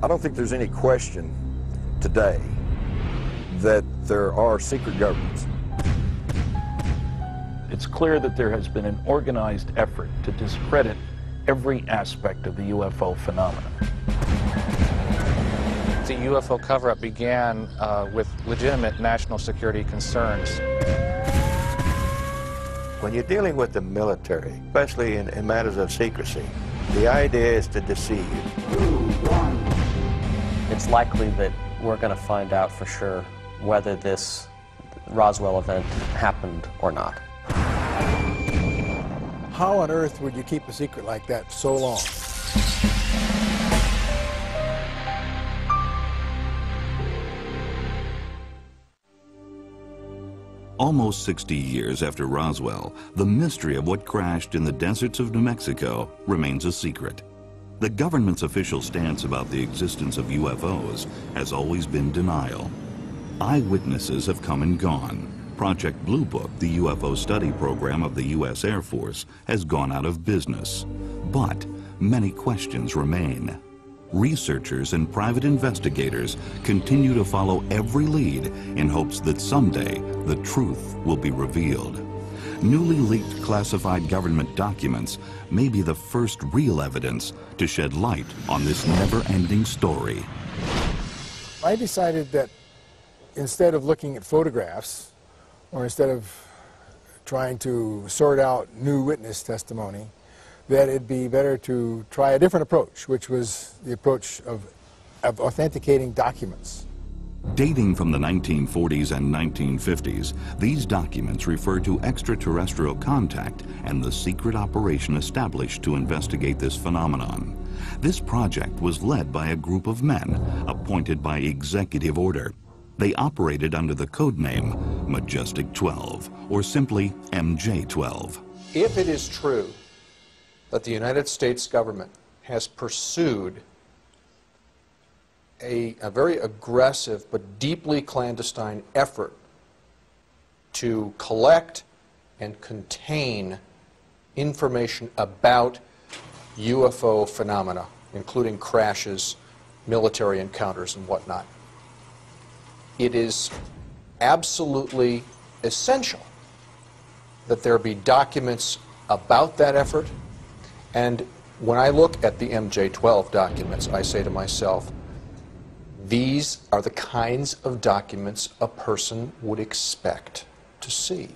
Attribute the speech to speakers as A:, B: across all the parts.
A: I don't think there's any question today that there are secret governments.
B: It's clear that there has been an organized effort to discredit every aspect of the UFO phenomenon.
C: The UFO cover-up began with legitimate national security concerns.
D: When you're dealing with the military, especially in matters of secrecy, the idea is to deceive.
E: It's likely that we're going to find out for sure whether this Roswell event happened or not.
F: How on earth would you keep a secret like that so long?
G: Almost 60 years after Roswell, the mystery of what crashed in the deserts of New Mexico remains a secret. The government's official stance about the existence of UFOs has always been denial. Eyewitnesses have come and gone. Project Blue Book, the UFO study program of the U.S. Air Force, has gone out of business. But many questions remain. Researchers and private investigators continue to follow every lead in hopes that someday the truth will be revealed. Newly leaked classified government documents may be the first real evidence to shed light on this never-ending story.
F: I decided that instead of looking at photographs, or instead of trying to sort out new witness testimony, that it'd be better to try a different approach, which was the approach of authenticating documents.
G: Dating from the 1940s and 1950s, these documents refer to extraterrestrial contact and the secret operation established to investigate this phenomenon. This project was led by a group of men appointed by executive order. They operated under the code name Majestic 12, or simply MJ-12.
H: If it is true that the United States government has pursued a very aggressive but deeply clandestine effort to collect and contain information about UFO phenomena, including crashes, military encounters, and whatnot, it is absolutely essential that there be documents about that effort. And when I look at the MJ-12 documents, I say to myself, these are the kinds of documents a person would expect to see.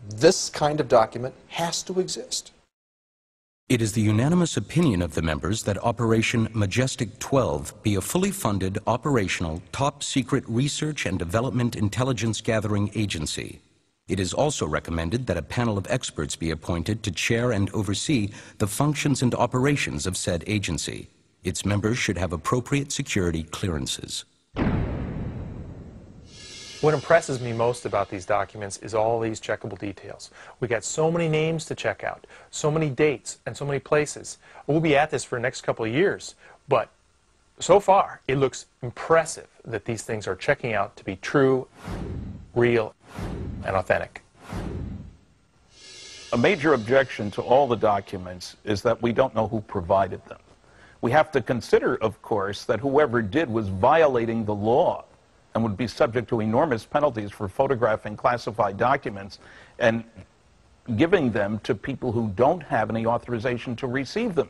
H: This kind of document has to exist.
I: It is the unanimous opinion of the members that Operation Majestic 12 be a fully funded, operational, top-secret research and development intelligence gathering agency. It is also recommended that a panel of experts be appointed to chair and oversee the functions and operations of said agency. Its members should have appropriate security clearances.
C: What impresses me most about these documents is all these checkable details. We got so many names to check out, so many dates, and so many places. We'll be at this for the next couple of years, but so far it looks impressive that these things are checking out to be true, real, and authentic.
B: A major objection to all the documents is that we don't know who provided them. We have to consider, of course, that whoever did was violating the law and would be subject to enormous penalties for photographing classified documents and giving them to people who don't have any authorization to receive them.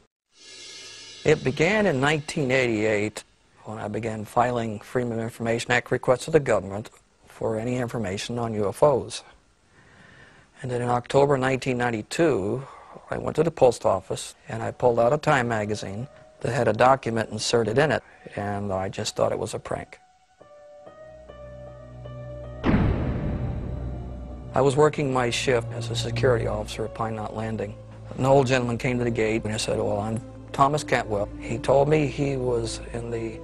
J: It began in 1988 when I began filing Freedom of Information Act requests to the government for any information on UFOs. And then in October 1992, I went to the post office and I pulled out a Time magazine that had a document inserted in it, and I just thought it was a prank. I was working my shift as a security officer at Pine Knot Landing. An old gentleman came to the gate and I said, "Well, I'm Thomas Cantwell." He told me he was in the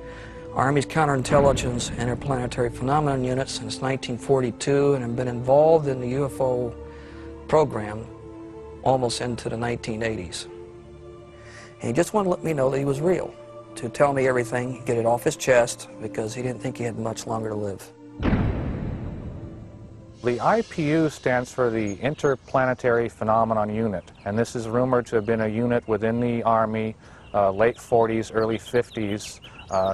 J: Army's Counterintelligence Interplanetary Phenomenon Unit since 1942 and had been involved in the UFO program almost into the 1980s. And he just wanted to let me know that he was real, to tell me everything, get it off his chest, because he didn't think he had much longer to live.
C: The IPU stands for the Interplanetary Phenomenon Unit, and this is rumored to have been a unit within the Army
K: late 40s, early 50s.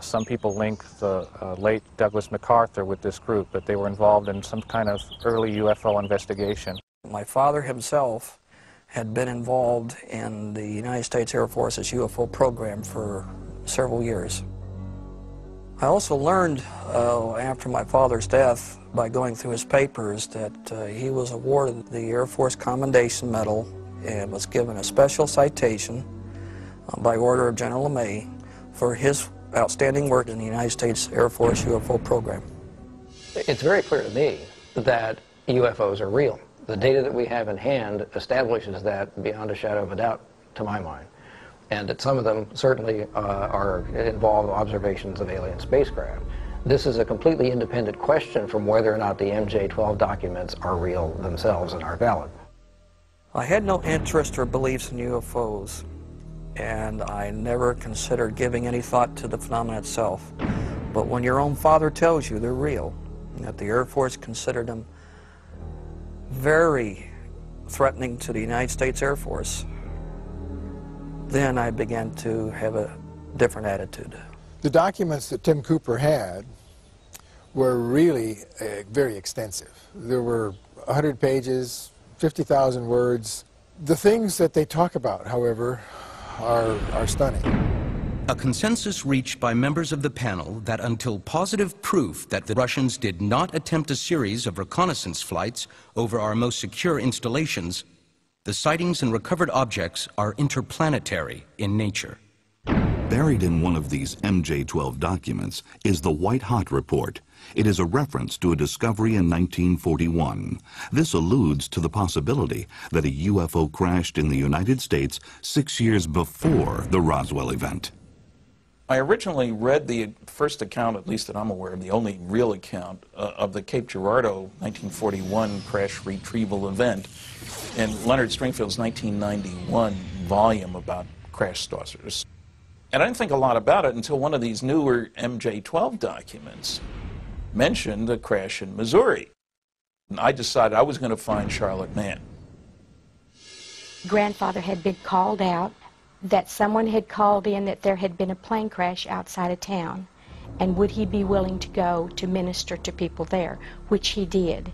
K: Some people link the late Douglas MacArthur with this group, that they were involved in some kind of early UFO investigation.
J: My father himself had been involved in the United States Air Force's UFO program for several years. I also learned after my father's death, by going through his papers, that he was awarded the Air Force Commendation Medal and was given a special citation by order of General LeMay for his outstanding work in the United States Air Force UFO program.
L: It's very clear to me that UFOs are real. The data that we have in hand establishes that beyond a shadow of a doubt, to my mind. And that some of them certainly involve observations of alien spacecraft. This is a completely independent question from whether or not the MJ-12 documents are real themselves and are valid.
J: I had no interest or beliefs in UFOs, and I never considered giving any thought to the phenomenon itself. But when your own father tells you they're real, and that the Air Force considered them very threatening to the United States Air Force, then I began to have a different attitude.
F: The documents that Tim Cooper had were really very extensive. There were 100 pages, 50,000 words. The things that they talk about, however, are stunning.
I: A consensus reached by members of the panel that until positive proof that the Russians did not attempt a series of reconnaissance flights over our most secure installations, the sightings and recovered objects are interplanetary in nature.
G: Buried in one of these MJ-12 documents is the White Hot Report. It is a reference to a discovery in 1941. This alludes to the possibility that a UFO crashed in the United States 6 years before the Roswell event.
B: I originally read the first account, at least that I'm aware of, the only real account of the Cape Girardeau 1941 crash retrieval event in Leonard Stringfield's 1991 volume about crash saucers. And I didn't think a lot about it until one of these newer MJ-12 documents mentioned a crash in Missouri. And I decided I was going to find Charlotte Mann.
M: Grandfather had been called out, that someone had called in that there had been a plane crash outside of town, and would he be willing to go to minister to people there, which he did.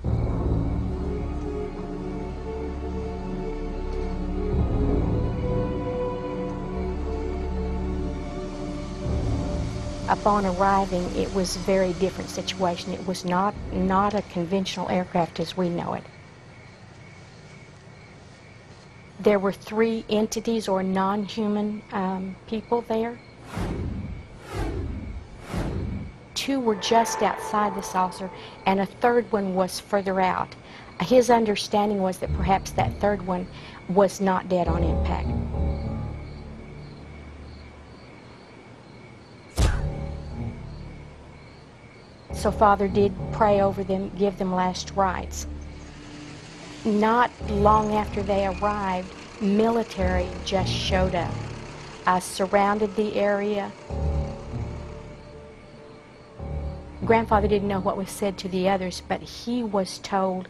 M: Upon arriving, it was a very different situation. It was not a conventional aircraft as we know it. There were 3 entities or non-human people there. 2 were just outside the saucer, and a 3rd one was further out. His understanding was that perhaps that 3rd one was not dead on impact. So Father did pray over them, give them last rites. Not long after they arrived, military just showed up. Surrounded the area. Grandfather didn't know what was said to the others, but he was told,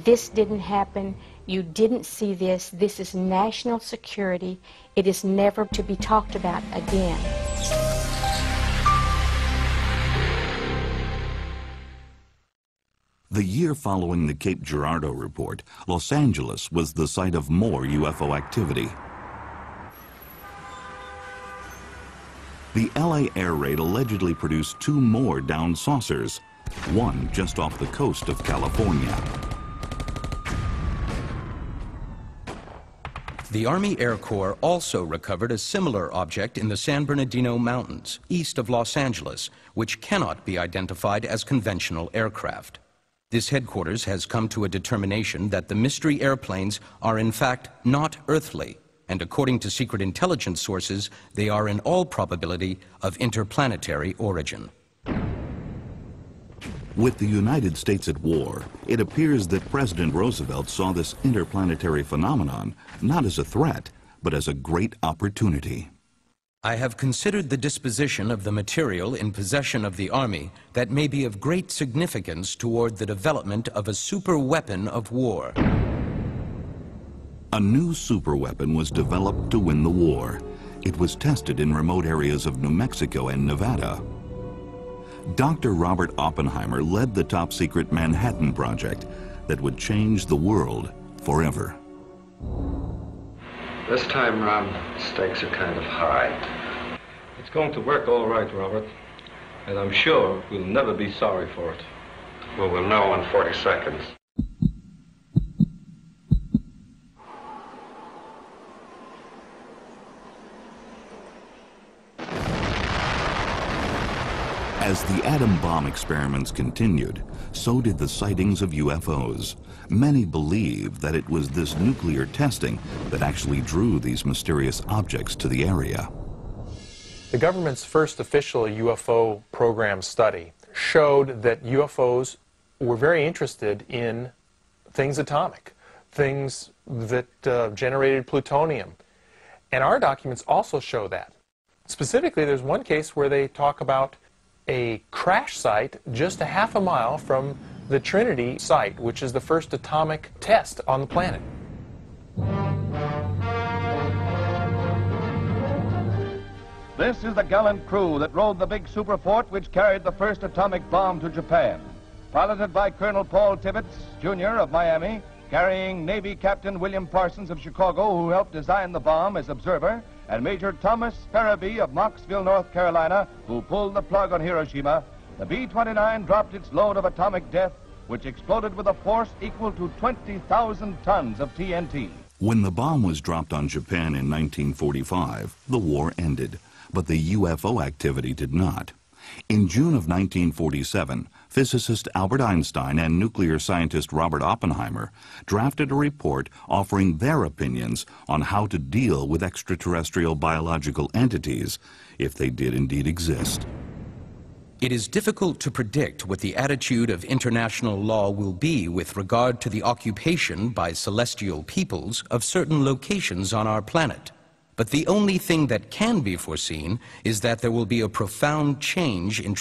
M: this didn't happen, you didn't see this, this is national security, it is never to be talked about again.
G: The year following the Cape Girardeau report, Los Angeles was the site of more UFO activity. The LA air raid allegedly produced 2 more downed saucers, one just off the coast of California.
I: The Army Air Corps also recovered a similar object in the San Bernardino Mountains, east of Los Angeles, which cannot be identified as conventional aircraft. This headquarters has come to a determination that the mystery airplanes are in fact not earthly, and according to secret intelligence sources, they are in all probability of interplanetary origin.
G: With the United States at war, it appears that President Roosevelt saw this interplanetary phenomenon not as a threat, but as a great opportunity.
I: I have considered the disposition of the material in possession of the Army that may be of great significance toward the development of a superweapon of war.
G: A new superweapon was developed to win the war. It was tested in remote areas of New Mexico and Nevada. Dr. Robert Oppenheimer led the top-secret Manhattan Project that would change the world forever.
N: This time round, the stakes are kind of high.
O: It's going to work all right, Robert. And I'm sure we'll never be sorry for it.
N: Well, we'll know in 40 seconds.
G: As the atom bomb experiments continued, so did the sightings of UFOs. Many believe that it was this nuclear testing that actually drew these mysterious objects to the area.
C: The government's first official UFO program study showed that UFOs were very interested in things atomic, things that generated plutonium. And our documents also show that. Specifically, there's one case where they talk about a crash site just a half a mile from the Trinity site, which is the first atomic test on the planet.
P: This is the gallant crew that rode the big superfort which carried the first atomic bomb to Japan. Piloted by Colonel Paul Tibbets, Jr. of Miami, carrying Navy Captain William Parsons of Chicago, who helped design the bomb as observer, and Major Thomas Farabee of Knoxville, North Carolina, who pulled the plug on Hiroshima, the B-29 dropped its load of atomic death, which exploded with a force equal to 20,000 tons of TNT.
G: When the bomb was dropped on Japan in 1945, the war ended, but the UFO activity did not. In June of 1947, physicist Albert Einstein and nuclear scientist Robert Oppenheimer drafted a report offering their opinions on how to deal with extraterrestrial biological entities, if they did indeed exist.
I: It is difficult to predict what the attitude of international law will be with regard to the occupation by celestial peoples of certain locations on our planet. But the only thing that can be foreseen is that there will be a profound change in